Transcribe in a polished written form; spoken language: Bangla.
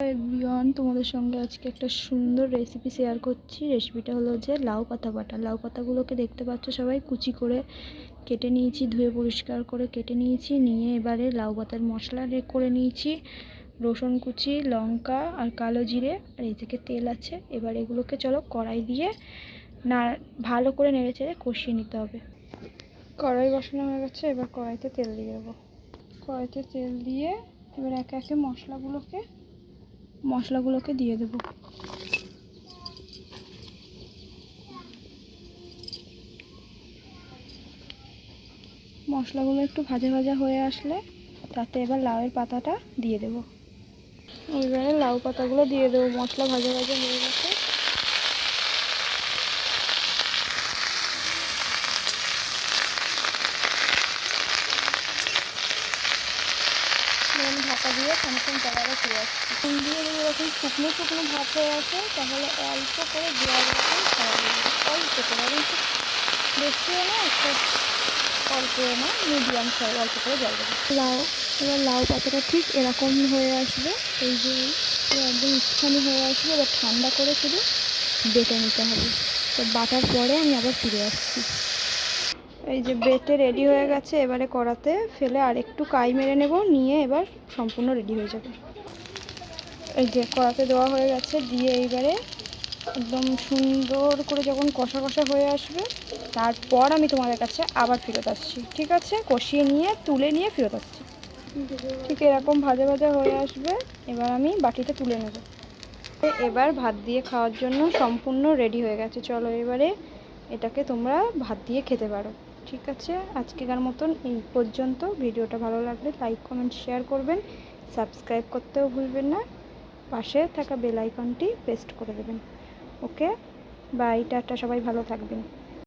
এভরিওয়ান, তোমাদের সঙ্গে আজকে একটা সুন্দর রেসিপি শেয়ার করছি। রেসিপিটা হলো যে লাউ পাতা বাটা। লাউ পাতাগুলোকে দেখতে পাচ্ছ সবাই কুচি করে কেটে নিয়েছি, ধুয়ে পরিষ্কার করে কেটে নিয়েছি। নিয়ে এবারে লাউ পাতার মশলা করে নিয়েছি, রসুন কুচি, লঙ্কা আর কালো জিরে, আর এই থেকে তেল আছে। এবার এগুলোকে চলো কড়াই দিয়ে ভালো করে নেড়ে চেড়ে কষিয়ে নিতে হবে। কড়াই বসানো হয়ে গেছে, এবার কড়াইতে তেল দিয়ে দেবো। কড়াইতে তেল দিয়ে এবার একে একে মশলাগুলোকে দিয়ে দেব। মশলাগুলো একটু ভাজা ভাজা হয়ে আসলে তাতে এবার লাউয়ের পাতাটা দিয়ে দেব। এবারে লাউ পাতাগুলো দিয়ে দেবো। মশলা ভাজা ভাজা হয়ে গেছে। ঢাকা দিয়ে খানিকক্ষণ কড়াইয়ে ফিরে আসছি। ফুল দিয়ে যদি এরকম শুকনো শুকনো ভাত হয়ে আসে তাহলে অল্প করে দেওয়া রকম খাওয়া যাবে। অল্প করে, বেশিও না একটা অল্পও না, মিডিয়াম সাইজ অল্প করে জল দেবো। এবার লাউ পাতাটা ঠিক এরকম হয়ে আসবে। এই যে একদম একটুখানি হয়ে আসবে। এবার ঠান্ডা করে শুধু বেটে নিতে হবে। তো বাটার পরে আমি আবার ফিরে আসছি। এই যে বেটে রেডি হয়ে গেছে। এবারে কড়াতে ফেলে আর একটু কাই মেরে নেব, নিয়ে এবার সম্পূর্ণ রেডি হয়ে যাবে। এই যে কড়াতে দেওয়া হয়ে গেছে, দিয়ে এইবারে একদম সুন্দর করে যখন কষা কষা হয়ে আসবে তারপর আমি তোমাদের কাছে আবার ফেরত আসছি। ঠিক আছে, কষিয়ে নিয়ে তুলে নিয়ে ফেরত আসছি। ঠিক এরকম ভাজা ভাজা হয়ে আসবে। এবার আমি বাটিতে তুলে নেব। এবার ভাত দিয়ে খাওয়ার জন্য সম্পূর্ণ রেডি হয়ে গেছে। চলো এবারে এটাকে তোমরা ভাত দিয়ে খেতে পারো। ঠিক আছে, আজকেকার মতন এই পর্যন্ত। ভিডিওটা ভালো লাগলে লাইক কমেন্ট শেয়ার করবেন, সাবস্ক্রাইব করতেও ভুলবেন না, পাশে থাকা বেল আইকনটি প্রেস করে দেবেন। ওকে, বাই, টাটা, সবাই ভালো থাকবেন।